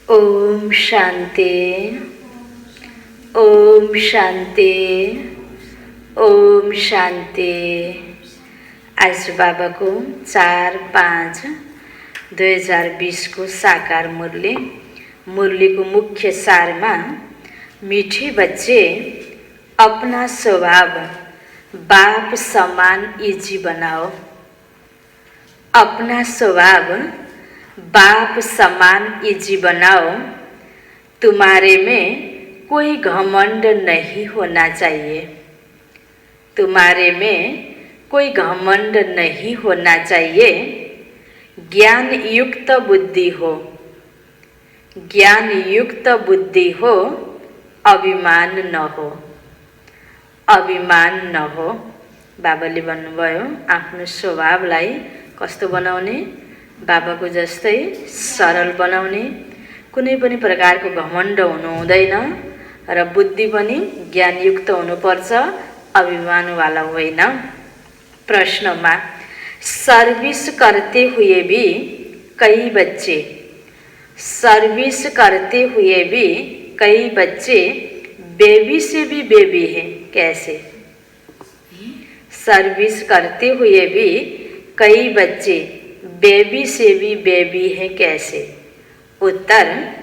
ओम शांति। ओम शांति। ओम शांति। आज बाबा को 4-5-2020 को साकार मुरली को मुख्य सार में मीठे बच्चे अपना स्वभाव बाप समान इजी बनाओ। अपना स्वभाव बाप समान इजी बनाओ। तुम्हारे में कोई घमंड नहीं होना चाहिए। तुम्हारे में कोई घमंड नहीं होना चाहिए। ज्ञान युक्त बुद्धि हो। ज्ञान युक्त बुद्धि हो। अभिमान न हो। अभिमान न हो। बाबाले भन्नुभयो आफ्नो स्वभावलाई कस्तो बनाउने, बाबाको जस्तै सरल बनाउने, कुनै पनि प्रकारको घमण्ड हुनु हुँदैन र बुद्धि पनि ज्ञानयुक्त हुनुपर्छ, अभिमानवाला होइन। प्रश्नमा सर्विस करते हुए भी कई बच्चे बेबी से भी बेबी हैं। कैसे? सर्विस करते हुए भी कई बच्चे बेबी से भी बेबी है। कैसे? उत्तर,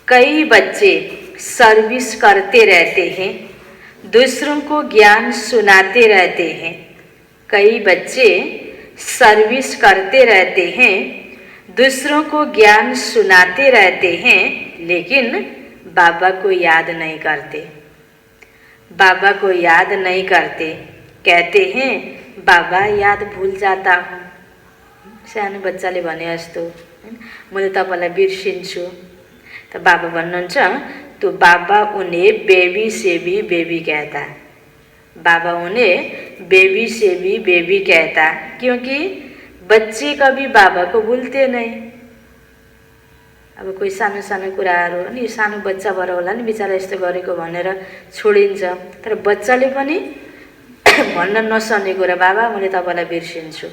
कई बच्चे सर्विस करते रहते हैं, दूसरों को ज्ञान सुनाते रहते हैं। कई बच्चे सर्विस करते रहते हैं, दूसरों को ज्ञान सुनाते रहते हैं, लेकिन बाबा को याद नहीं करते। बाबा को याद नहीं करते। कहते हैं बाबा याद भूल जाता हूँ। सानो बच्चाले भने जस्तो मैले तपाईलाई बिर्सिन्छु। त बाबा भन्नुहुन्छ तो बाबा उन्हें बेबी से भी बेबी कहता। बाबा उन्हें बेबी से भी बेबी कहता, क्योंकि बच्चे कभी बाबा को भूलते नहीं। अब कोही सानो सानो कुराहरू अनि यो सानो बच्चा भएर होला नि बिचारा यस्तो गरेको भनेर छोडिन्छ, तर बच्चाले पनि भन्न नसक्ने कुरा बाबा मैले तपाईलाई बिर्सिन्छु।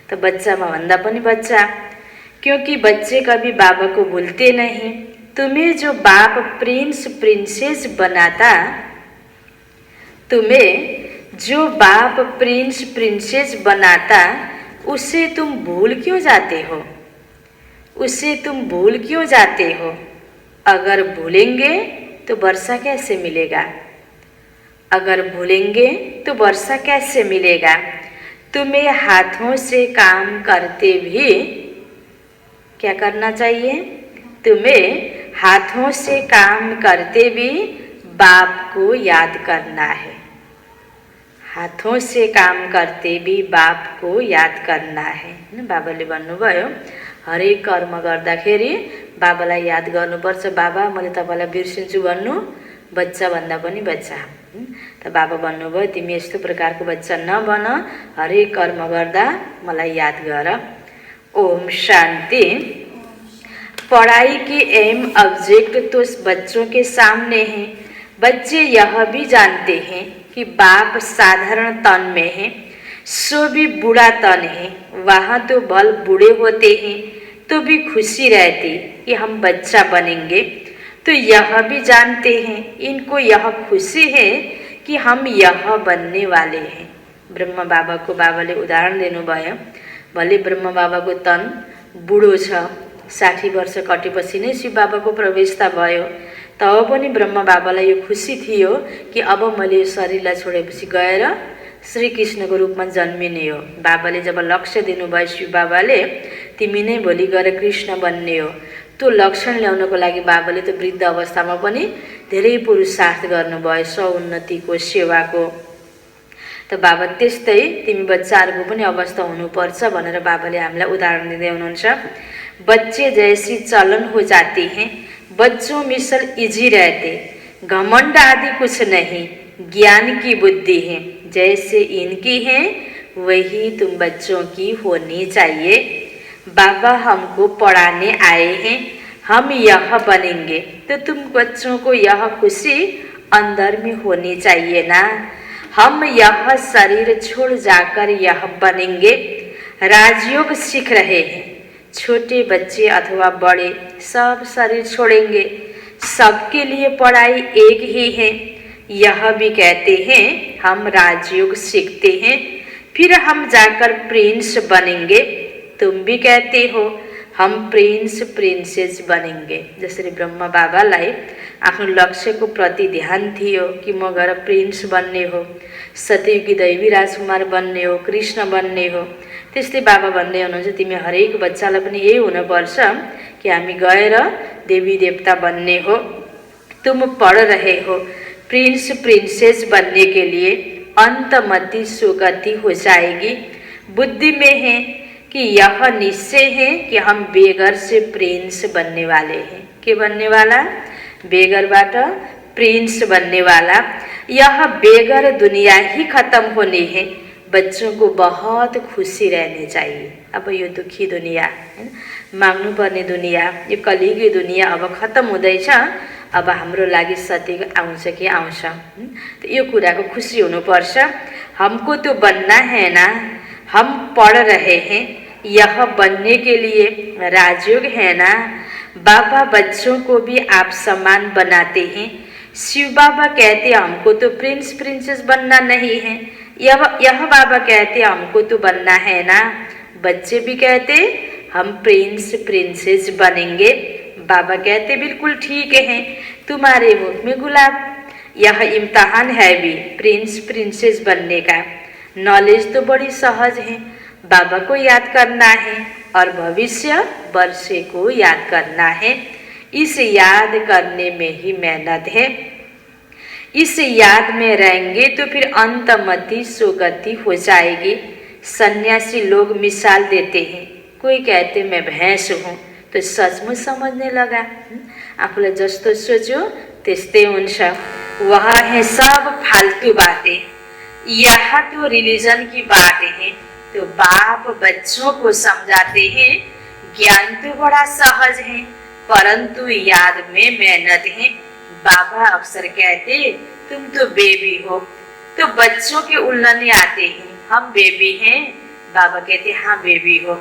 तो बच्चामा भन्दा पनि बच्चा, क्योंकि बच्चे कभी बाबा को भूलते नहीं। तुम्हें जो बाप प्रिंस प्रिंसेस बनाता, तुम्हें जो बाप प्रिंस प्रिंसेस बनाता, उसे तुम भूल क्यों जाते हो? उसे तुम भूल क्यों जाते हो? अगर भूलेंगे तो वर्षा कैसे मिलेगा? अगर भूलेंगे तो वर्षा कैसे मिलेगा? तुम्हें हाथों से काम करते भी क्या करना चाहिए? तुम्हें हाथों से काम करते भी बाप को याद करना है। हाथों से काम करते भी बाप को याद करना है। बाबाले भन्नुभयो हरेक कर्म गर्दाखेरि बाबालाई याद गर्नुपर्छ। बाबा मैले तपाईलाई बिर्सिन्छु भन्नु बच्चा भन्दा पनि बच्चा। त बाबा भन्नुभयो तिमी यस्तो प्रकारको बच्चा नबन, हरेक कर्म गर्दा मलाई याद गर। ओम शांति। पढ़ाई के एम ऑब्जेक्ट तो बच्चों के सामने है। बच्चे यह भी जानते हैं कि बाप साधारण तन में है, सो भी बूढ़ा तन है। वहाँ तो बल बूढ़े होते हैं, तो भी खुशी रहती कि हम बच्चा बनेंगे। तो यह भी जानते हैं, इनको यह खुशी है कि हम यह बनने वाले हैं। ब्रह्म बाबा को बाबाले उदाहरण दिनुभयो। भले ब्रह्म बाबा को तन बुढो छ, 60 वर्ष कटेपछि नै शिव बाबा को प्रवेशता भयो। तब पनि ब्रह्म बाबालाई यो खुशी थियो कि अब मैले यो शरीरलाई छोडेपछि गएर श्री कृष्ण को रूप में जन्मिने हो। बाबाले जब लक्ष्य दिनुभयो शिव बाबाले, तिमी नै भोलि गएर कृष्ण बन्ने हो, तो लक्षण ल्याउनको लागि बाबाले तो वृद्ध अवस्थामा पनि धेरै पुरुषार्थ गर्नुभयो, सौन्नतिको सेवाको। त बाबा त्यस्तै तिमी बच्चाहरूको पनि अवस्था हुनुपर्छ भनेर बाबाले हामीलाई उदाहरण दिँदै हुनुहुन्छ। बच्चे जैसी चलन हो जाती हैं, बच्चों मिसल इजी रहते, घमंड आदि कुछ नहीं, ज्ञान की बुद्धि है। जैसे इनकी है वही तुम बच्चों की होनी चाहिए। बाबा हमको पढ़ाने आए हैं, हम यह बनेंगे, तो तुम बच्चों को यह खुशी अंदर में होनी चाहिए ना। हम यह शरीर छोड़ जाकर यह बनेंगे। राजयोग सीख रहे हैं, छोटे बच्चे अथवा बड़े सब शरीर छोड़ेंगे, सबके लिए पढ़ाई एक ही है। यह भी कहते हैं हम राजयोग सीखते हैं, फिर हम जाकर प्रिंस बनेंगे। तुम भी कहते हो हम प्रिंस प्रिन्सेस बनेंगे। जसरी ब्रह्मा बाबालाई आफ्नो लक्ष्यको प्रति ध्यान थियो कि म गएर प्रिन्स बन्ने हो, सतयुगी दैवी राजकुमार बन्ने हो, कृष्ण बन्ने हो। त्यस्तै बाबा भन्दै हुनुहुन्छ तिमी हरेक बच्चालाई पनि यही हुनुपर्छ कि हामी गएर देवी देवता बनने हो। तुम पढ़ रहे हो प्रिंस प्रिंसेस बनने के लिए, अंतमति सुगति हो जाएगी। बुद्धि में है कि यह निश्चय है कि हम बेगर से प्रिंस बनने वाले हैं। के बनने वाला? बेगरबाट प्रिंस बनने वाला। यह बेगर दुनिया ही खत्म होनी है। बच्चों को बहुत खुशी रहने चाहिए। अब यो दुखी दुनिया हैन, माग्नु पर्ने दुनिया, यो कलिगी दुनिया अब खत्म हुँदैछ। अब हाम्रो लागि सत्य आउँछ कि आउँछ, यो कुराको खुशी हुनुपर्छ। हमको तो बनना है ना, हम पढ़ रहे हैं, यह बनने के लिए राजयोग है ना। बाबा बच्चों को भी आप समान बनाते हैं। शिव बाबा कहते हमको तो प्रिंस प्रिंसेस बनना नहीं है, यह बाबा कहते हमको तो बनना है ना। बच्चे भी कहते हम प्रिंस प्रिंसेस बनेंगे। बाबा कहते बिल्कुल ठीक है, तुम्हारे मुख में गुलाब। यह इम्तहान है भी प्रिंस प्रिंसेस बनने का। नॉलेज तो बड़ी सहज है, बाबा को याद करना है और भविष्य वर्षे को याद करना है। इस याद करने में ही मेहनत है। इस याद में रहेंगे तो फिर अंतमति सुगति हो जाएगी। सन्यासी लोग मिसाल देते हैं, कोई कहते मैं भैंस हूँ तो सचमुच समझने लगा। आफूलाई जस्तो सोच्यो त्यस्तै हुन्छ। वह है सब फालतू बातें, यह तो रिलीजन की बातें हैं। तो बाप बच्चों को समझाते हैं ज्ञान तो बड़ा सहज है परंतु याद में मेहनत है। बाबा अक्सर कहते तुम तो बेबी हो, तो बच्चों के उल्लने आते हैं हम बेबी हैं। बाबा कहते हाँ बेबी हो,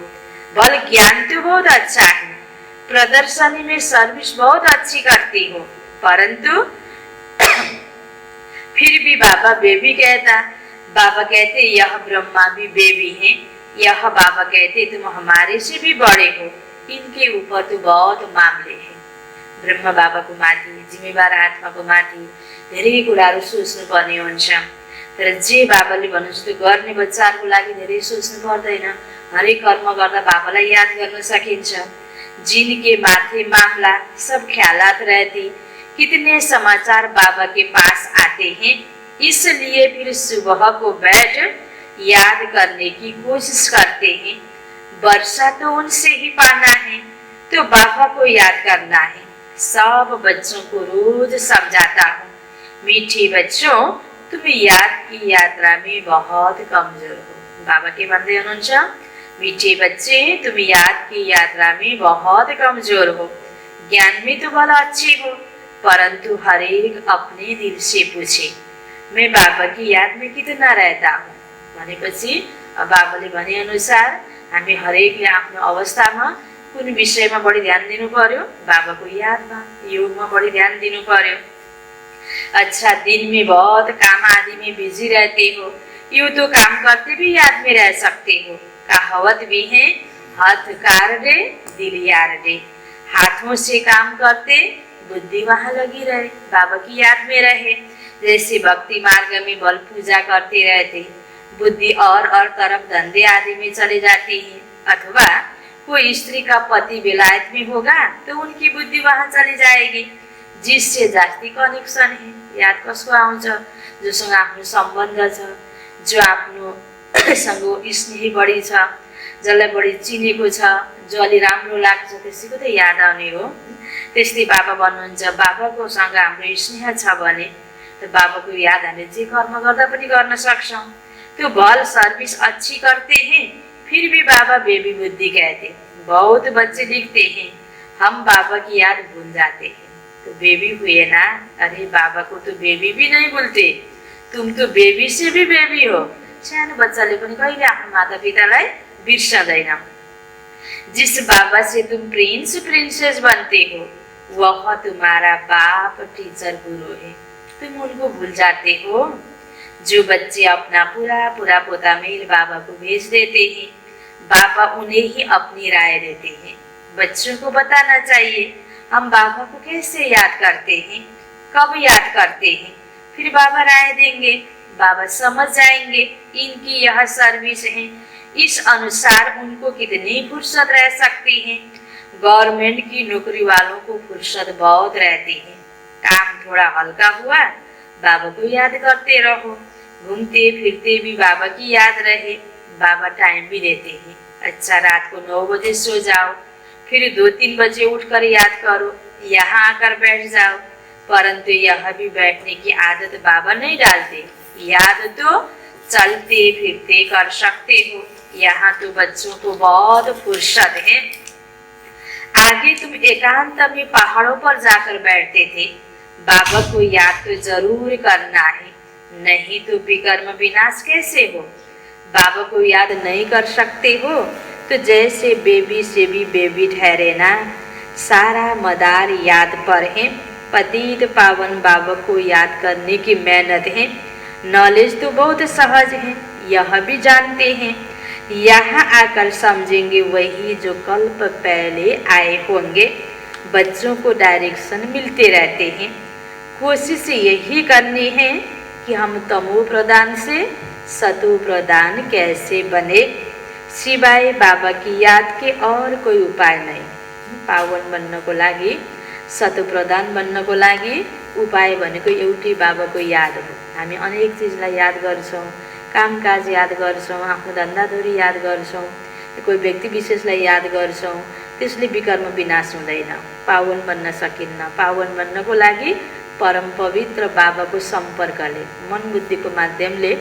बल ज्ञान तो बहुत अच्छा है, प्रदर्शनी में सर्विस बहुत अच्छी करती हो, परंतु फिर भी बाबा बेबी कहता। बाबा कहते यह ब्रह्मा भी बेबी है। यह बाबा कहते तुम हमारे से भी बड़े हो, इनके ऊपर तो बहुत मामले हैं। ब्रह्मा बाबाको माथि, जिम्मेवार आत्माको माथि धेरै कुराहरू सोच्नु पर्ने हुन्छ। तर जे बाबाले भन्नुहुन्छ त्यो गर्ने बच्चाहरूको लागि धेरै सोच्नु पर्दैन। हरेक कर्म गर्दा बाबालाई याद गर्न सकिन्छ। जिनके माथे मामला सब ख्यालात रहती, कितने समाचार बाबा के पास आते हैं। इसलिए फिर सुबह को बैठ याद करने की कोशिश करते हैं। वर्षा तो उनसे ही पाना है, तो बाबा को याद करना है। सब बच्चों को रोज समझाता हूँ, मीठे बच्चों तुम याद की यात्रा में बहुत कमजोर हो। बाबा के भन्दै हुनुहुन्छ मीठे बच्चे तुम याद की यात्रा में बहुत कमजोर हो। ज्ञान में तो भला अच्छे हो, परंतु हर एक अपने दिल से पूछे मैं बाबा की याद में कितना रहता हूँ। भनेपछि बाबाले भने अनुसार हामी हरेकले आफ्नो अवस्थामा कुन विषयमा बढी ध्यान दिनु पर्यो? बाबाको यादमा, योगमा बढी ध्यान दिनु पर्यो। अच्छा, दिन में बहुत काम आदि में बिजी रहते हो, यूं तो काम करते भी याद में रह सकते हो। कहावत भी है हाथ कार रे दिल यार रे। हाथों से काम करते बुद्धि वहाँ लगी रहे, बाबा की याद में रहे। जैसे भक्ति मार्ग में बल पूजा करते रहते, बुद्धि और तरफ धंधे आदि में चले जाती है। अथवा कोई स्त्री का पति विलायत में होगा तो उनकी बुद्धि वहाँ चली जाएगी। जिससे जास्ती कनेक्सन है, याद कसको आउँछ? जोसँग आफ्नो सम्बन्ध छ, जो आफ्नोसँग स्नेही बढी छ, जसलाई बढी चिनेको छ, जो अलि राम्रो लाग्छ त्यसैको त याद आउने हो। त्यस्तै बाबा भन्नुहुन्छ बाबाको सँग हाम्रो स्नेह छ भने तो बाबा को याद हमें जे कर्म गर्दा पनि गर्न सक्छौं। तो भल सर्विस अच्छी करते हैं फिर भी बाबा बेबी बुद्धि कहते। बहुत बच्चे दिखते हैं हम बाबा की याद भूल जाते हैं, तो बेबी हुए ना। अरे बाबा को तो बेबी भी नहीं बोलते, तुम तो बेबी से भी बेबी हो। सानो बच्चाले पनि कहिले आफ्नो माता पितालाई बिर्सँदैन। जिस बाबा से तुम प्रिंस प्रिंसेस बनते हो वह तुम्हारा बाप टीचर गुरु है, तुम उनको भूल जाते हो। जो बच्चे अपना पूरा पूरा पोतामेल बाबा को भेज देते हैं, बाबा उन्हें ही अपनी राय देते हैं। बच्चों को बताना चाहिए हम बाबा को कैसे याद करते हैं, कब याद करते हैं, फिर बाबा राय देंगे, बाबा समझ जाएंगे इनकी यह सर्विस है, इस अनुसार उनको कितनी फुर्सत रह सकती है। गवर्नमेंट की नौकरी वालों को फुर्सत बहुत रहती है, काम थोड़ा हल्का हुआ बाबा को याद करते रहो, घूमते फिरते भी बाबा की याद रहे, बाबा टाइम भी देते हैं। अच्छा रात को 9 बजे सो जाओ, फिर 2-3 बजे उठकर याद करो, यहाँ आकर बैठ जाओ। परंतु यह भी बैठने की आदत बाबा नहीं डालते, याद तो चलते फिरते कर सकते हो। यहाँ तो बच्चों को बहुत फुर्सत है। आगे तुम एकांत में पहाड़ों पर जाकर बैठते थे, बाबा को याद तो जरूर करना है, नहीं तो विकर्म विनाश कैसे हो। बाबा को याद नहीं कर सकते हो तो जैसे बेबी से भी बेबी ठहरे ना। सारा मदार याद पर है, पतित पावन बाबा को याद करने की मेहनत है। नॉलेज तो बहुत सहज है, यह भी जानते हैं, यहाँ आकर समझेंगे वही जो कल्प पहले आए होंगे। बच्चों को डायरेक्शन मिलते रहते हैं, कोशिश यही करनी है कि हम तमो प्रदान से सतो प्रदान कैसे बने। सिवाय बाबा की याद के और कोई उपाय नहीं। पावन बन्नको लागि, सतो प्रदान बन्नको लागि उपाय भनेको एउटै बाबाको याद हो। हामी अनेक चिजलाई याद गर्छौँ, कामकाज याद गर्छौँ, आफ्नो धन्दाधुरी याद गर्छौँ, कोही व्यक्ति विशेषलाई याद गर्छौँ, त्यसले विकर्म विनाश हुँदैन, पावन बन्न सकिन्न। पावन बन्नको लागि परम पवित्र बाबाको सम्पर्कले, मन बुद्धिको माध्यमले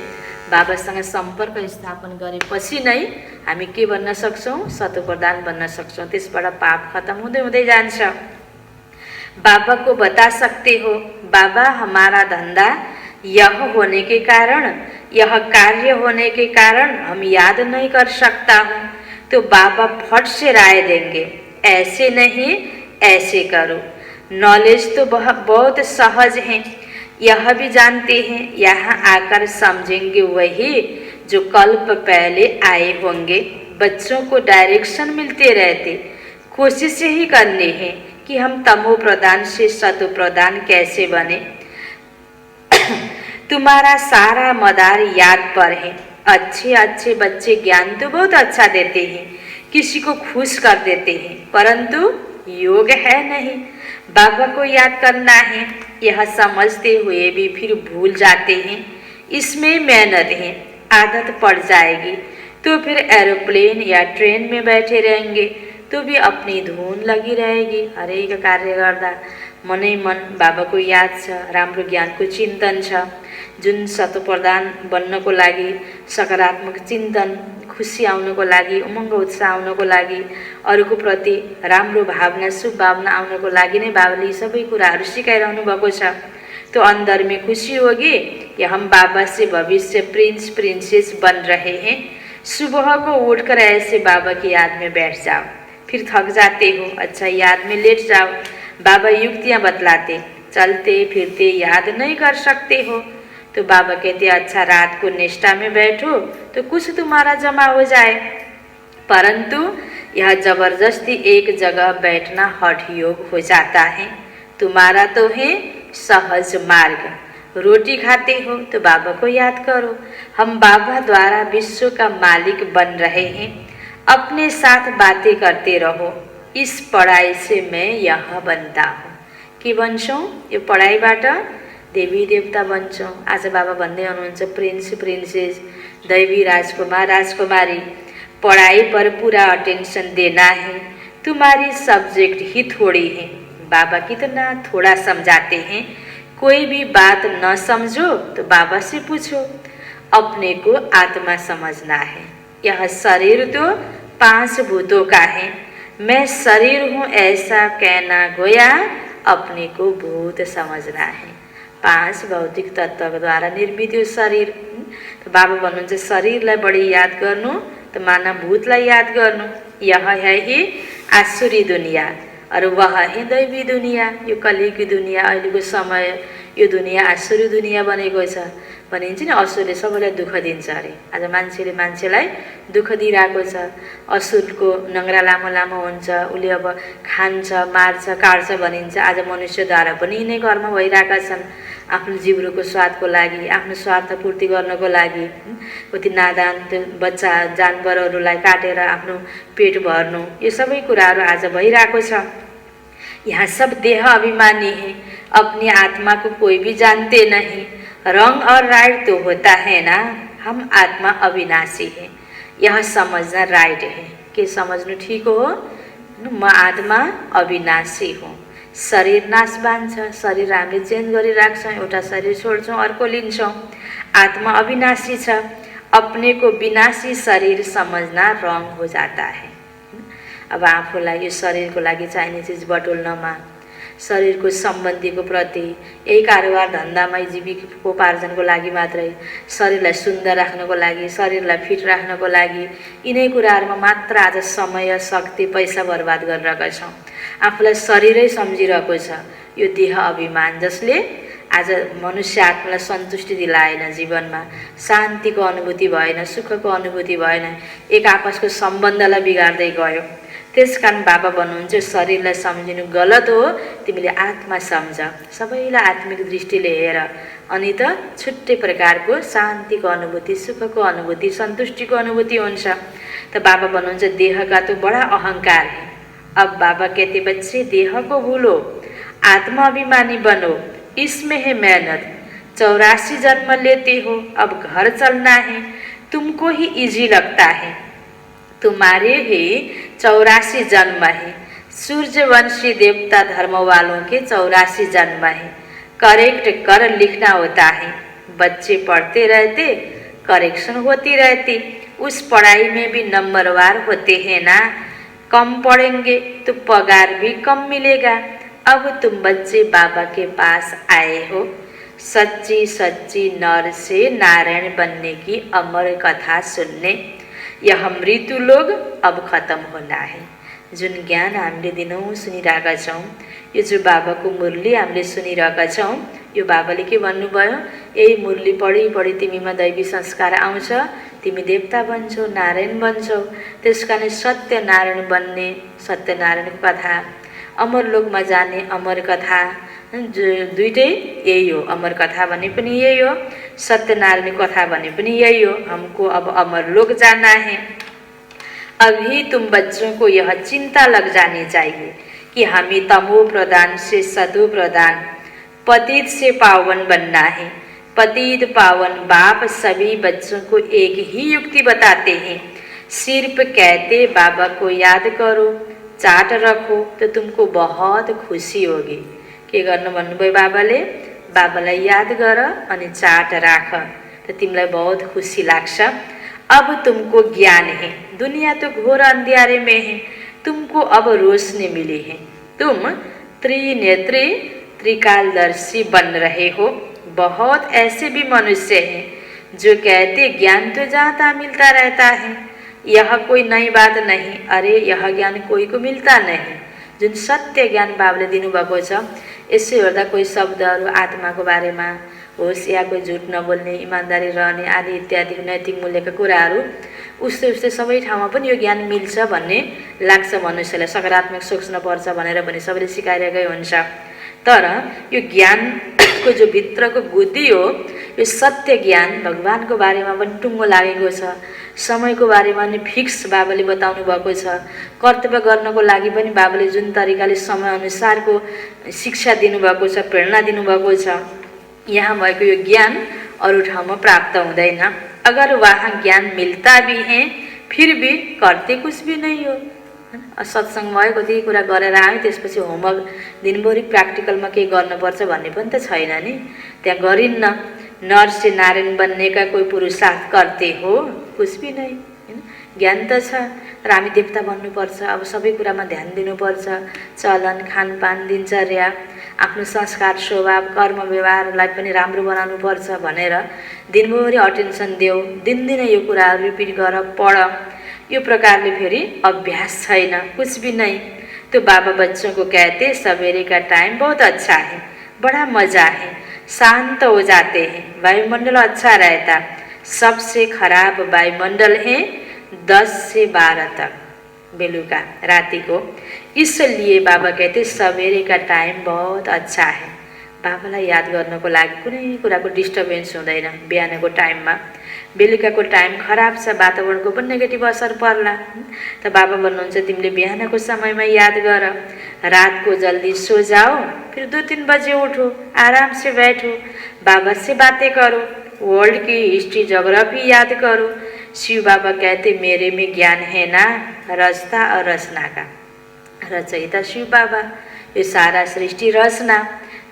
बाबासँग सम्पर्क स्थापन गरेपछि नै हामी के बन्न सक्छौँ, सतोप्रधान बन्न सक्छौँ। त्यसबाट पाप खत्म हुँदै हुँदै जान्छ। बाबा को बता सकते हो, बाबा हमारा धंधा यह होने के कारण, यह कार्य होने के कारण हम याद नहीं कर सकता हूँ, तो बाबा फट से राय देंगे, ऐसे नहीं ऐसे करो। नॉलेज तो बहुत सहज है, यह भी जानते हैं, यहाँ आकर समझेंगे वही जो कल्प पहले आए होंगे। बच्चों को डायरेक्शन मिलते रहते, कोशिश यही करनी है कि हम तमो प्रदान से सतो प्रदान कैसे बने। तुम्हारा सारा मदार याद पर है। अच्छे अच्छे बच्चे ज्ञान तो बहुत अच्छा देते हैं, किसी को खुश कर देते हैं, परंतु योग है नहीं। बाबा को याद करना है, यह समझते हुए भी फिर भूल जाते हैं। इसमें मेहनत है, आदत पड़ जाएगी तो फिर एरोप्लेन या ट्रेन में बैठे रहेंगे तो भी अपनी धुन लगी रहेगी। हरेक कार्य गर्दा मनै मन बाबाको याद छ, राम्रो ज्ञानको चिन्तन छ। जुन सतोप्रधान बन्नको लागि सकारात्मक चिन्तन, खुसी आउनको लागि, उमङ्ग उत्साह आउनको लागि, अरूको प्रति राम्रो भावना, शुभ भावना आउनको लागि नै बाबाले सबै कुराहरू सिकाइरहनु भएको छ। तो अंदर में खुशी होगी कि हम बाबा से भविष्य प्रिंस प्रिंसेस बन रहे हैं। सुबह को उठकर ऐसे बाबा की याद में बैठ जाओ, फिर थक जाते हो, अच्छा याद में लेट जाओ। बाबा युक्तियाँ बतलाते, चलते फिरते याद नहीं कर सकते हो तो बाबा कहते अच्छा रात को निष्ठा में बैठो तो कुछ तुम्हारा जमा हो जाए। परंतु यह जबरदस्ती एक जगह बैठना हठ योग हो जाता है। तुम्हारा तो है सहज मार्ग। रोटी खाते हो तो बाबा को याद करो, हम बाबा द्वारा विश्व का मालिक बन रहे हैं। अपने साथ बातें करते रहो, इस पढ़ाई से मैं यह बनता हूँ। के बन्छौँ? यो पढाइबाट देवी देवता बन्छौँ। आज बाबा भन्दै हुनुहुन्छ प्रिन्स प्रिन्सेस, दैवी राजकुमार राजकुमारी। पढ़ाई पर पूरा अटेंशन देना है, तुम्हारी सब्जेक्ट ही थोड़ी है। बाबा कितना थोड़ा समझाते हैं। कोई भी बात न समझो तो बाबा से पूछो। अपने को आत्मा समझना है। यह शरीर तो 5 भूतों का है, मैं शरीर हूँ ऐसा कहना गोया, अपने को भूत समझना है। 5 भौतिक तत्वद्वारा निर्मित यो शरीर। तो बाबा भन्नुहुन्छ शरीरलाई बढी याद गर्नु त माना भूतलाई याद गर्नु। यह है ही आसुरी दुनिया और वह है दैवी दुनिया। यो कलियुगी दुनिया, अहिलेको समय यो दुनिया आसुरी दुनिया बनेको छ। भनिन्छ नि असुरले सबैलाई दुःख दिन्छ अरे। आज मान्छेले मान्छेलाई दुःख दिइरहेको छ। असुरको नङ्ग्रा लामो लामो हुन्छ, उसले अब खान्छ, मार्छ, काट्छ भनिन्छ। आज मनुष्यद्वारा पनि यिनै कर्म भइरहेका छन्। आफ्नो जिब्रोको स्वादको लागि, आफ्नो स्वार्थ पूर्ति गर्नको लागि कति नादान त्यो बच्चा जानवरहरूलाई काटेर आफ्नो पेट भर्नु, यो सबै कुराहरू आज भइरहेको छ। यहाँ सब देह अभिमानी है, अपनी आत्मा को कोई भी जानते नहीं। रंग और राइट तो होता है ना, हम आत्मा अविनाशी है। यह समझना राइट है कि समझनु ठीक हो, म आत्मा अविनाशी हुँ। शरीर नाशवान छ, शरीर हामीले चेन्ज गरिराख्छौँ, एउटा शरीर छोड्छौँ अर्को लिन्छौँ। आत्मा अविनाशी छ, अपने को विनाशी शरीर समझना रंग हो जाता है। अब आफूलाई यो शरीरको लागि चाहिने चिज बटुल्नमा, शरीरको सम्बन्धीको प्रति, यही कारोबार धन्दामै जीविकोपार्जनको लागि मात्रै, शरीरलाई सुन्दर राख्नको लागि, शरीरलाई फिट राख्नको लागि यिनै कुराहरूमा मात्र आज समय, शक्ति, पैसा बर्बाद गरिरहेका छौँ। आफूलाई शरीरै सम्झिरहेको छ यो देह अभिमान, जसले आज मनुष्य आत्मालाई सन्तुष्टि दिलाएन, जीवनमा शान्तिको अनुभूति भएन, सुखको अनुभूति भएन, एक आपसको सम्बन्धलाई बिगार्दै गयो। त्यसकारण बाबा भन्नुहुन्छ शरीरलाई सम्झिनु गलत हो, तिमीले आत्मा सम्झ, सबैलाई आत्मिक दृष्टिले हेर, अनि त छुट्टै प्रकारको शान्तिको अनुभूति, सुखको अनुभूति, सन्तुष्टिको अनुभूति हुन्छ। त बाबा भन्नुहुन्छ देह का तो बड़ा अहंकार है। अब बाबा कहते बच्चे देह को भूलो, आत्मा अभिमानी बनो, इसमें है मेहनत। 84 जन्म लेते हो, अब घर चलना है, तुमको ही इजी लगता है। तुम्हारे ही 84 जन्म है। सूर्यवंशी देवता धर्म वालों के 84 जन्म है। करेक्ट कर लिखना होता है। बच्चे पढ़ते रहते, करेक्शन होती रहती, उस पढ़ाई में भी नंबरवार होते हैं ना। कम पढ़ेंगे तो पगार भी कम मिलेगा। अब तुम बच्चे बाबा के पास आए हो, सच्ची सच्ची नर से नारायण बनने की अमर कथा सुनने। यह मृत्यु लोग अब खत्म होना है। जुन ज्ञान हामीले दिनौँ सुनिरहेका छौँ, यो जो बाबाको मुरली हामीले सुनिरहेका छौँ, यो बाबाले के भन्नुभयो, यही मुरली पढी पढी तिमीमा दैवी संस्कार आउँछ, तिमी देवता बन्छौ, नारायण बन्छौ। त्यसकारण सत्यनारायण बन्ने, सत्यनारायणको कथा, अमरलोकमा जाने अमर कथा, दुईटै यही हो। अमर कथा भने पनि यही हो, सत्यनारायण कथा भने पनि यही हो। हमको अब अमरलोक जाना है। अभी तुम बच्चों को यह चिंता लग जानी चाहिए कि हमें तमो प्रदान से सतो प्रदान, पतित से पावन बनना है। पतित पावन बाप सभी बच्चों को एक ही युक्ति बताते हैं, सिर्फ कहते बाबा को याद करो, चाट रखो तो तुमको बहुत खुशी होगी। के गर्नु भन्नुभयो बाबाले, बाबालाई याद गर अनि चाट राख त तिमीलाई बहुत खुशी लाग्छ। अब तुमको ज्ञान है, दुनिया तो घोर अंधियारे में है, तुमको अब रोशनी मिली है। तुम त्रिनेत्री त्रिकालदर्शी बन रहे हो। बहुत ऐसे भी मनुष्य हैं जो कहते ज्ञान तो जहाँ तहाँ मिलता रहता है, यह कोई नई बात नहीं। अरे यह ज्ञान कोई को मिल्ता नहीं। जुन सत्य ज्ञान बाबुले दिनुभएको छ, यसो हेर्दा कोही शब्दहरू आत्माको बारेमा होस् या कोही झुट नबोल्ने, इमान्दारी रहने आदि इत्यादि नैतिक मूल्यका कुराहरू उस्तै उस्तै सबै ठाउँमा पनि यो ज्ञान मिल्छ भन्ने लाग्छ मनुष्यलाई। सकारात्मक सोच्नुपर्छ भनेर पनि सबैले सिकाइरहेकै हुन्छ। तर यो ज्ञानको जो भित्रको बुद्धि हो, यो सत्य ज्ञान भगवानको बारेमा पनि टुङ्गो लागेको छ, समयको बारेमा नि फिक्स बाबाले बताउनु भएको छ। कर्तव्य गर्नको लागि पनि बाबाले जुन तरिकाले समयअनुसारको शिक्षा दिनुभएको छ, प्रेरणा दिनुभएको छ, यहाँ भएको यो ज्ञान अरू ठाउँमा प्राप्त हुँदैन। अगर वहाँ ज्ञान मिलता भी है फिर भी करते कुछ भी नहीं हो। सत्सङ्ग भयो, कति कुरा गरेर आयो, त्यसपछि होमवर्क दिनभरि प्र्याक्टिकलमा के गर्नुपर्छ भन्ने पनि त छैन नि, त्यहाँ गरिन्न। नर से नारायण बनने का कोई पुरुषार्थ करते हो, कुछ भी नहीं। ज्ञान त छ र हामी देवता बन्नुपर्छ। अब सबै कुरामा ध्यान दिनुपर्छ, चलन खानपान दिनचर्या, आफ्नो संस्कार स्वभाव कर्म व्यवहारलाई पनि राम्रो बनाउनुपर्छ भनेर दिनभरि अटेन्सन देऊ, दिनदिनै यो कुराहरू रिपिट गर, पढ। यो प्रकारले फेरि अभ्यास छैन, कुछ भी नहीं। तो बाबा बच्चों को कहते सवेरे का टाइम बहुत अच्छा है, बड़ा मज़ा है, शांत हो जाते हैं, वायुमंडल अच्छा रहता। सबसे खराब वायुमंडल है 10 से 12 तक बेलुका राति को। इसलिए बाबा कहते सवेरे का टाइम बहुत अच्छा है। बाबालाई याद गर्नको लागि कुनै कुराको डिस्टर्बेन्स हुँदैन। बिहानको टाइममा बेलुकाको टाइम खराब छ, वातावरणको पनि नेगेटिभ असर पर्ला। त बाबा भन्नुहुन्छ तिमीले बिहानको समयमा याद गर, रात को जल्दी सो जाओ, फिर 2-3 बजे उठो, आराम से बैठो, बाबा से बातें करो, वर्ल्ड की हिस्ट्री जोग्राफी याद करो। शिव बाबा कहते मेरे में ज्ञान है ना, रचता और रचना का। रचयिता शिव बाबा, यो सारा सृष्टि रचना,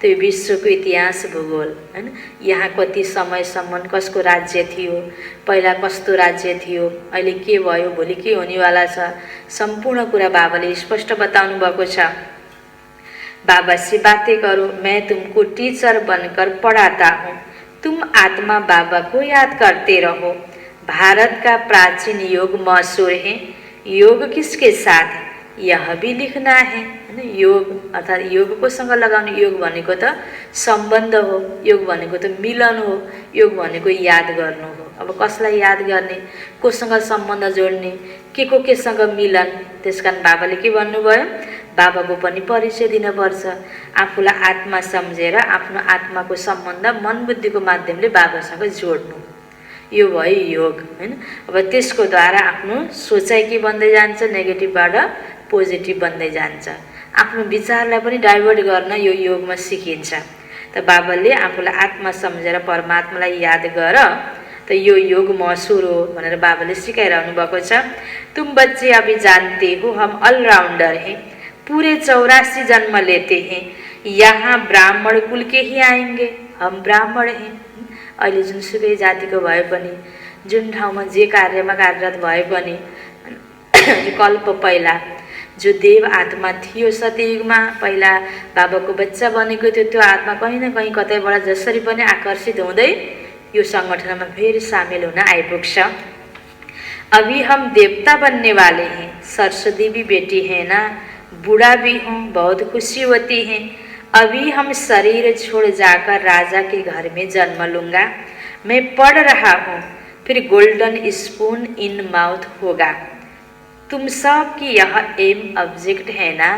तो यो विश्वको इतिहास भूगोल हैन। यहाँ कति समयसम्म कसको राज्य थियो, पहिला कस्तो राज्य थियो, अहिले के भयो, भोलि के हुनेवाला छ, सम्पूर्ण कुरा बाबाले स्पष्ट बताउनु भएको छ। बाबा से बातें करो, मैं तुमको टीचर बनकर पढ़ाता हूँ, तुम आत्मा बाबा को याद करते रहो। भारत का प्राचीन योग मशहूर है, योग किसके साथ, यह भी लिखना है। योग अर्थात योग कोसँग लगाउने, योग भनेको त सम्बन्ध हो, योग भनेको त मिलन हो, योग भनेको याद गर्नु हो। अब कसलाई याद गर्ने, कोसँग सम्बन्ध जोड्ने, के को केसँग मिलन। त्यसकारण बाबाले के भन्नुभयो, बाबाको पनि परिचय दिनुपर्छ। आफूलाई आत्मा सम्झेर आफ्नो आत्माको सम्बन्ध मन बुद्धिको माध्यमले बाबासँग जोड्नु, यो भयो योग हैन। अब त्यसको द्वारा आफ्नो सोचाइ के बन्दै जान्छ, नेगेटिभबाट पोजिटिभ बन्दै जान्छ। आफ्नो विचारलाई पनि डाइभर्ट गर्न यो योगमा सिकिन्छ। त बाबाले आफूलाई आत्मा सम्झेर परमात्मालाई याद गर, त यो योग मशहूर हो भनेर बाबाले सिकाइरहनु भएको छ। तुम बच्चे अभी जानते हो हम ऑलराउंडर हैं, पूरे 84 जन्म लेते हैं, यहाँ ब्राह्मण कुल के ही आएंगे, हम ब्राह्मण हैं। अहिले जुनसुकै जातिको भए पनि, जुन ठाउँमा जे कार्यमा कार्यरत भए पनि, कल्प पहिला जो देव आत्मा थियो सतयुगमा, पहिला बाबाको बच्चा बनेको थियो, त्यो आत्मा कहीँ न कहीँ कतैबाट जसरी पनि आकर्षित हुँदै यो संगठनमा फेरि सामेल हुन आइपुग्छ। अभी हम देवता बनने वाले हैं, सरस्वती भी बेटी है ना, बूढ़ा भी हूँ, बहुत खुशी होती है। अभी हम शरीर छोड़ जाकर राजा के घर में जन्म लूँगा, मैं पढ़ रहा हूँ, फिर गोल्डन स्पून इन माउथ होगा। तुम सब की यह एम अब्जेक्ट है ना।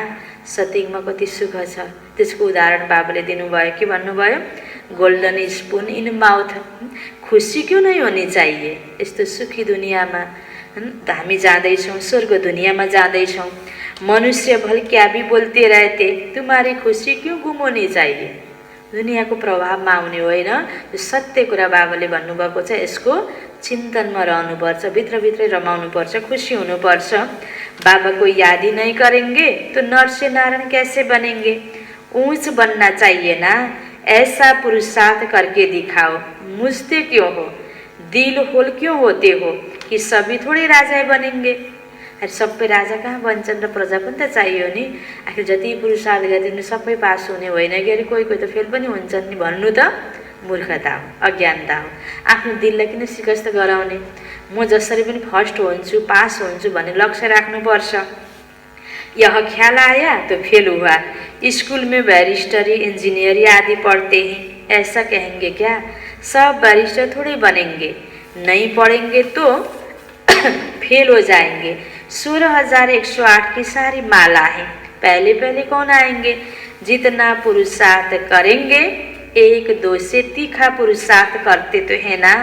सतयुगमा कति सुख छ, त्यसको उदाहरण बाबाले दिनुभयो। के भन्नुभयो, गोल्डन स्पून इन माउथ। खुसी क्यों नहीं होनी चाहिए यस्तो सुखी दुनियाँमा। हामी जाँदैछौँ, स्वर्ग दुनियाँमा जाँदैछौँ। मनुष्य भल क्या भी बोलते रहते, तुम्हारी खुशी क्यों गुम होनी चाहिए। दुनियाँको प्रभावमा आउने होइन, यो सत्य कुरा बाबाले भन्नुभएको छ। यसको चिन्तनमा रहनुपर्छ, भित्रभित्रै रमाउनुपर्छ, खुसी हुनुपर्छ। बाबा को याद ही नहीं करेंगे तो नर से नारायण कैसे बनेंगे। ऊंच बनना चाहिए ना, ऐसा पुरुषार्थ करके दिखाओ। मुझते क्यों हो, दिल होल क्यों होते हो कि सभी थोड़े राजा बनेंगे। अरे सबै राजा कहाँ बन्छन् र प्रजा पनि त चाहियो नि। आखिर जति पुरुषार्थ गरिदिनु सबै पास हुने होइन कि। अरे कोही कोही त फेल पनि हुन्छन् नि भन्नु त मूर्खता हो, अज्ञानता हो। आफ्नो दिललाई किन सिकस्त गराउने। म जसरी पनि फर्स्ट हुन्छु, पास हुन्छु भन्ने लक्ष्य राख्नुपर्छ। यह ख्याल आया तो फेल हुआ, स्कूल में बैरिस्टरी इंजीनियरी आदि पढ़ते हैं, ऐसा कहेंगे क्या। सब बैरिस्टर थोड़े बनेंगे, नहीं पढ़ेंगे तो फेल हो जाएंगे। 16,108 की सारी माला है, पहले पहले कौन आएंगे। जितना पुरुषार्थ करेंगे, 1-2 से तीखा पुरुषार्थ करते तो है ना।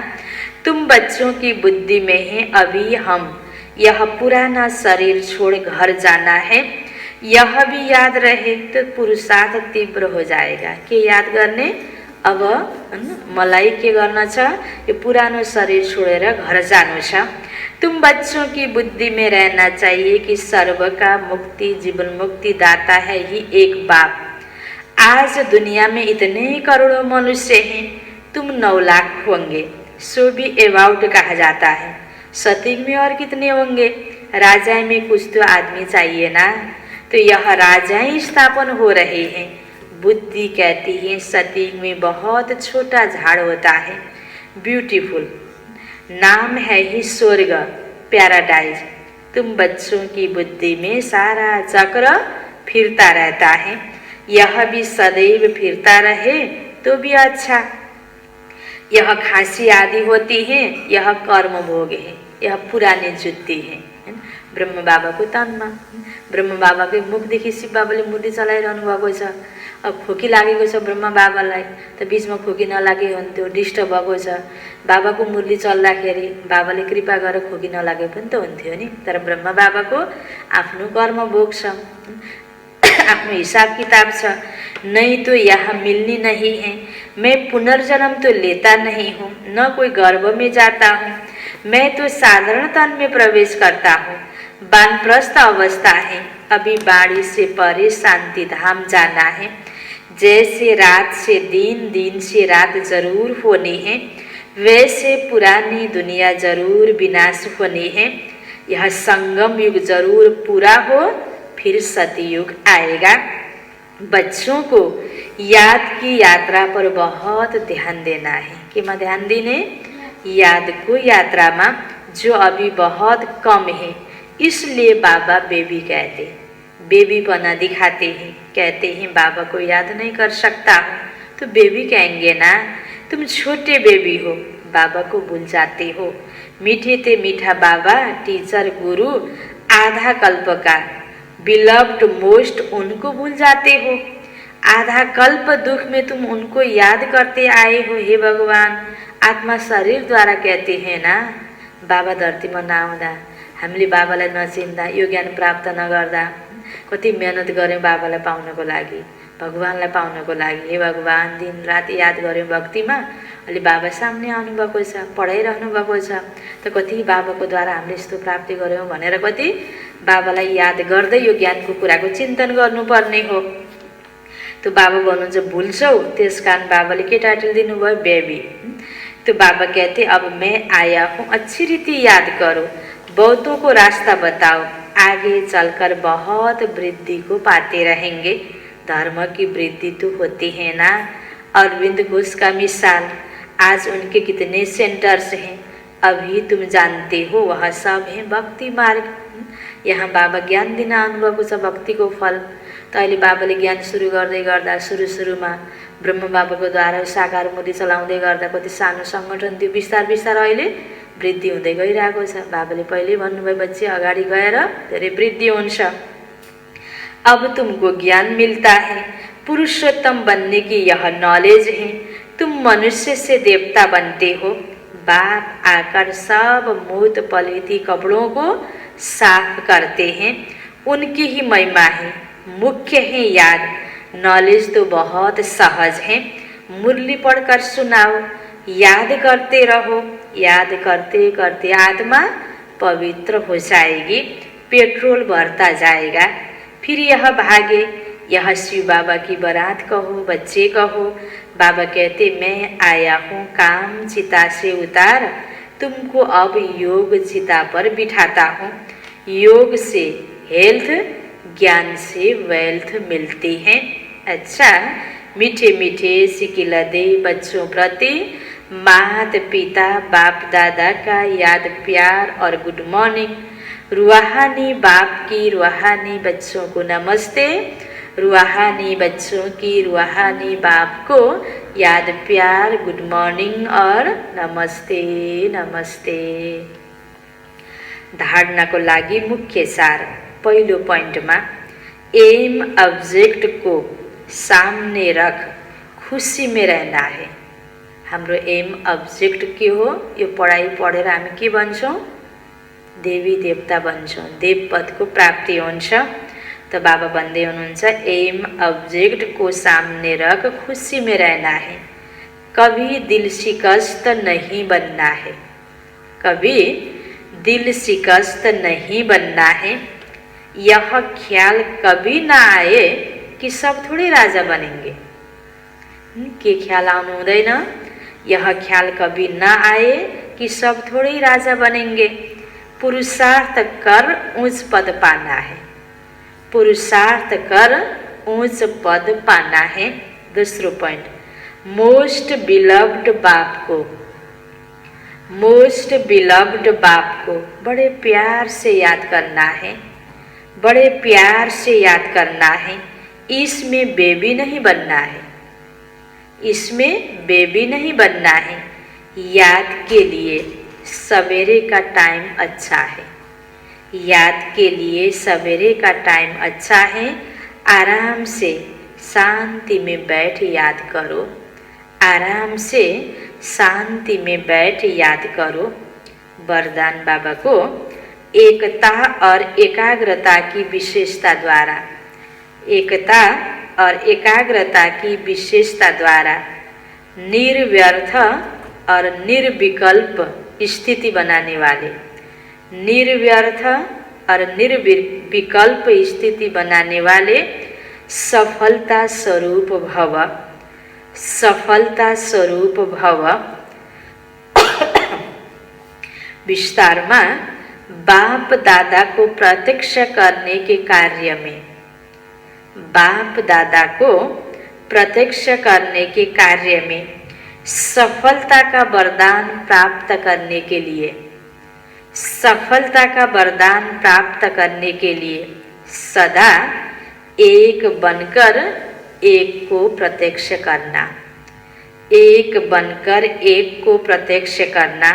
तुम बच्चों की बुद्धि में है अभी हम, यह पुराना शरीर छोड़ घर जाना है। यह भी याद रहे तो पुरुषार्थ तीव्र हो जाएगा। के याद गर्ने, अब मलाई के गर्न छ, यो पुरानो शरीर छोडेर घर जानु छ। तुम बच्चों की बुद्धि में रहना चाहिए कि सर्व का मुक्ति जीवन मुक्ति दाता है ही एक बाप। आज दुनिया में इतने करोड़ों मनुष्य हैं, तुम 9 लाख होंगे, सो भी अबाउट कहा जाता है। सतयुग में और कितने होंगे, राजाएं में कुछ तो आदमी चाहिए ना। तो यह राजाएं स्थापन हो रहे हैं। बुद्धि कहती है सतयुग में बहुत छोटा झाड़ होता है, ब्यूटीफुल, नाम है ही स्वर्ग पैराडाइज। तुम बच्चों की बुद्धि में सारा चक्र फिरता रहता है, यह भी सदैव फिरता रहे तो भी अच्छा। यह खांसी आदि होती है, यह कर्म भोग है, यह पुरानी जुत्ती है। ब्रह्म बाबाको तनमा ब्रह्म बाबाकै मुखदेखि शिव बाबाले मूर्ति चलाइरहनु भएको छ। अब खोकी लागेको छ ब्रह्म बाबालाई, त बिचमा खोकी नलागे हुन्थ्यो, डिस्टर्ब भएको छ। बाबाको मुरली चल्दाखेरि बाबाले कृपा गरेर खोकी नलागे पनि त हुन्थ्यो नि। तर ब्रह्म बाबाको आफ्नो कर्म भोग छ, आफ्नो हिसाब किताब छ। नहीं तो यहाँ मिलनी नहीं है, मैं पुनर्जन्म तो लेता नहीं हूँ, न कोई गर्भ में जाता हूँ, मैं तो साधारण तन में प्रवेश करता हूँ। वानप्रस्थ अवस्था है, अभी बाड़ी से परे शांति धाम जाना है। जैसे रात से दिन, दिन से रात जरूर होनी है, वैसे पुरानी दुनिया जरूर विनाश होनी है। यह संगम युग जरूर पूरा हो, फिर सतयुग आएगा। बच्चों को याद की यात्रा पर बहुत ध्यान देना है। कि मैं ध्यान देने याद को यात्रा में, जो अभी बहुत कम है, इसलिए बाबा बेबी कहते, बेबी बना दिखाते हैं। कहते हैं बाबा को याद नहीं कर सकता हूँ, तो बेबी कहेंगे ना, तुम छोटे बेबी हो, बाबा को भूल जाते हो। मीठे ते मीठा बाबा, टीचर गुरु आधा कल्प का, बिलव्ड मोस्ट उनको भूल जाते हो। आधा कल्प दुख में तुम उनको याद करते आए हो। हे भगवान, आत्मा शरीर द्वारा कहते हैं ना, बाबा धरतीमा नआउँदा, हामीले बाबालाई नचिन्दा, यो ज्ञान प्राप्त नगर्दा कति मेहनत गऱ्यौँ बाबालाई पाउनको लागि, भगवानलाई पाउनको लागि। हे भगवान, दिन रात याद गऱ्यौँ भक्तिमा, अहिले बाबा सामने आउनुभएको छ, पढाइरहनु भएको छ, त कति बाबाको द्वारा हामीले यस्तो प्राप्ति गऱ्यौँ भनेर कति बाबालाई याद गर्दै यो ज्ञानको कुराको चिन्तन गर्नुपर्ने हो। तो बाबा भन्नुहुन्छ भुल्छौ, त्यस कारण बाबाले के टाइटल दिनुभयो, बेबी। तो बाबा कहते अब मैं आया हूँ, अच्छी रीति याद करो, बहुतों को रास्ता बताओ, आगे चलकर बहुत वृद्धि को पाते रहेंगे। धर्म की वृद्धि तो होती है ना। अरविंद घोष का मिसाल, आज उनके कितने सेंटर्स हैं, अभी तुम जानते हो, वह सब है भक्ति मार्ग। यहाँ बाबा ज्ञान दिन आउनुभएको छ, भक्तिको फल। त अहिले बाबाले ज्ञान सुरु गर्दै गर्दा सुरुमा ब्रह्म बाबाको द्वारा साकार मूर्ति चलाउँदै गर्दा कति सानो सङ्गठन थियो, बिस्तार बिस्तार अहिले वृद्धि हुँदै गइरहेको छ। बाबाले पहिल्यै भन्नुभयो, बच्चे अगाडि गएर धेरै वृद्धि हुन्छ। अब तुमको ज्ञान मिलता है, पुरुषोत्तम बनने की यह नॉलेज है। तुम मनुष्य से देवता बनते हो। बाप आकर सब मूत पलीती कपड़ों को साफ करते हैं, उनकी ही महिमा है। मुख्य है याद, नॉलेज तो बहुत सहज है। मुरली पढ़कर सुनाओ, याद करते रहो। याद करते करते आत्मा पवित्र हो जाएगी, पेट्रोल भरता जाएगा। फिर यह भागे, यह शिव बाबा की बारात कहो, बच्चे कहो। बाबा कहते मैं आया हूँ काम चिता से उतार, तुमको अब योग चिता पर बिठाता हूँ। योग से हेल्थ, ज्ञान से वेल्थ मिलती है। अच्छा, मीठे मीठे सिकिला दे बच्चों प्रति माता पिता बाप दादा का याद प्यार और गुड मॉर्निंग। रूहानी बाप की रूहानी बच्चों को नमस्ते, रूहानी बच्चों की रूहानी बाप को याद प्यार, गुड मॉर्निंग और नमस्ते नमस्ते। धारणा को लागि मुख्य सार, पहिलो पोइन्टमा एम ऑब्जेक्ट को सामने रख, खुशी में रहना है। हाम्रो एम ऑब्जेक्ट के हो, यो पढाइ पढेर हामी के बन्छौँ, देवी देवता बन्छौँ, देव पद को प्राप्ति हुन्छ। तो बाबा भन्दै हुनुहुन्छ एम ऑब्जेक्ट को सामने रख, खुशी में रहना है। कभी दिल शिकस्त नहीं बनना है, कभी दिल शिकस्त नहीं बनना है। यह ख्याल कभी ना आए कि सब थोड़े राजा बनेंगे। के ख्याल आउनु हुँदैन, यह ख्याल कभी ना आए कि सब थोड़े ही राजा बनेंगे। पुरुषार्थ कर ऊंच पद पाना है, पुरुषार्थ कर ऊंच पद पाना है। दूसरो पॉइंट, मोस्ट बिलव्ड बाप को, मोस्ट बिलव्ड बाप को बड़े प्यार से याद करना है, बड़े प्यार से याद करना है। इसमें बेबी नहीं बनना है, इसमें बेबी नहीं बनना है। याद के लिए सवेरे का टाइम अच्छा है, याद के लिए सवेरे का टाइम अच्छा है। आराम से शांति में बैठ याद करो, आराम से शांति में बैठ याद करो। वरदान बाबा को एकता और एकाग्रता की विशेषता द्वारा, एकता और एकाग्रता की विशेषता द्वारा निर्व्यर्थ और निर्विकल्प स्थिति बनाने वाले, निर्व्यर्थ और निर्विकल्प स्थिति बनाने वाले सफलता स्वरूप भव, सफलता स्वरूप भव। विस्तार में बाप दादा को प्रत्यक्ष करने के कार्य में, बाप दादा को प्रत्यक्ष करने के कार्य में सफलता का वरदान प्राप्त करने के लिए, सफलता का वरदान प्राप्त करने के लिए सदा एक बनकर एक को प्रत्यक्ष करना, एक बनकर एक को प्रत्यक्ष करना।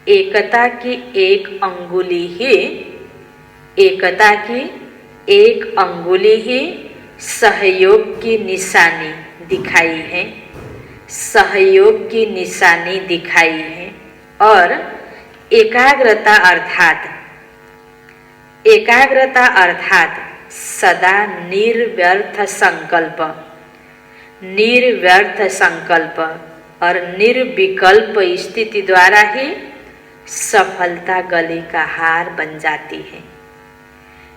एकता की एक अंगुली ही, एकता की एक अंगुली ही सहयोग की निशानी दिखाई है, सहयोग की निशानी दिखाई है। और एकाग्रता अर्थात, एकाग्रता अर्थात सदा निर्व्यर्थ संकल्प, निर्व्यर्थ संकल्प और निर्विकल्प स्थिति द्वारा ही सफलता गले का हार बन जाती है,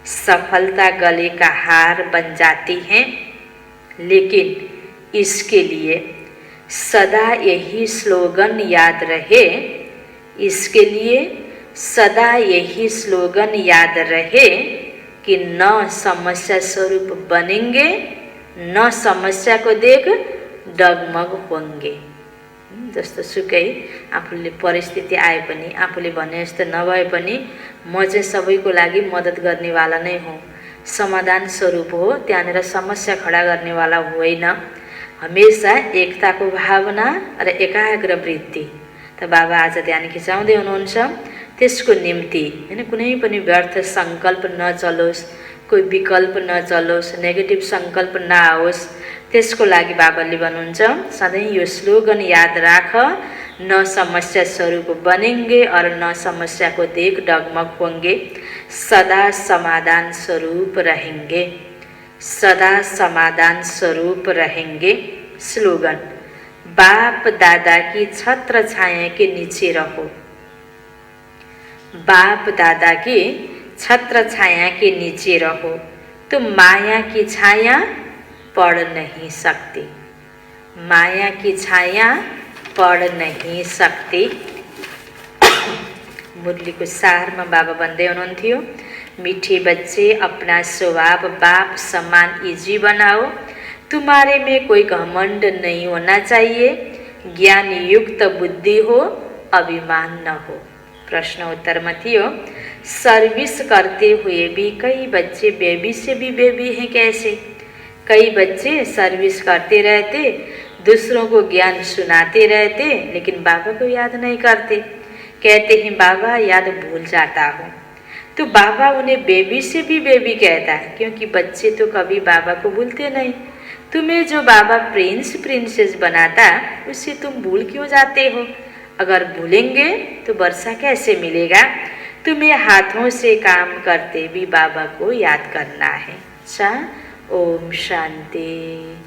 सफलता गले का हार बन जाती है। लेकिन इसके लिए सदा यही स्लोगन याद रहे, इसके लिए सदा यही स्लोगन याद रहे कि न समस्या स्वरूप बनेंगे, न समस्या को देख डगमग होंगे। जस्तो सुकै आफूले परिस्थिति आए पनि, आफूले भने जस्तो नभए पनि म चाहिँ सबैको लागि मद्दत गर्नेवाला नै हुँ, समाधान स्वरूप हो, त्यहाँनिर समस्या खडा गर्नेवाला होइन। हमेशा एकताको भावना र एकाग्र वृत्ति। त बाबा आज ध्यान खिचाउँदै हुनुहुन्छ, त्यसको निम्ति हैन कुनै पनि व्यर्थ सङ्कल्प नचलोस्, कोही विकल्प नचलोस्, नेगेटिभ सङ्कल्प नआओस्, त्यसको लागि बाबाले भन्नुहुन्छ सधैँ यो स्लोगन याद राख, न समस्या स्वरूप बनेंगे और न समस्या को देख डगमग होंगे, सदा समाधान स्वरूप रहेंगे, सदा समाधान स्वरूप रहेंगे। स्लोगन बाप दादा की छत्र छाया के नीचे रहो, बाप दादा की छत्र छाया के नीचे रहो, तुम माया की छाया पढ़ नहीं सकती, माया की छाया पढ़ नहीं सकती। मुरलीको सारमा बाबा भन्दै हुनुहुन्थ्यो, मीठे बच्चे अपना स्वभाव बाप समान इजी बनाओ, तुम्हारे में कोई घमंड नहीं होना चाहिए, ज्ञान युक्त बुद्धि हो, अभिमान न हो। प्रश्न उत्तर में थियो, सर्विस करते हुए भी कई बच्चे बेबी से भी बेबी हैं कैसे? कई बच्चे सर्विस करते रहते, दूसरों को ज्ञान सुनाते रहते, लेकिन बाबा को याद नहीं करते। कहते हैं बाबा याद भूल जाता हूँ, तो बाबा उन्हें बेबी से भी बेबी कहता है, क्योंकि बच्चे तो कभी बाबा को भूलते नहीं। तुम्हें जो बाबा प्रिंस प्रिंसेस बनाता, उससे तुम भूल क्यों जाते हो? अगर भूलेंगे तो वर्षा कैसे मिलेगा? तुम्हें हाथों से काम करते भी बाबा को याद करना है। अच्छा, ओम शांति।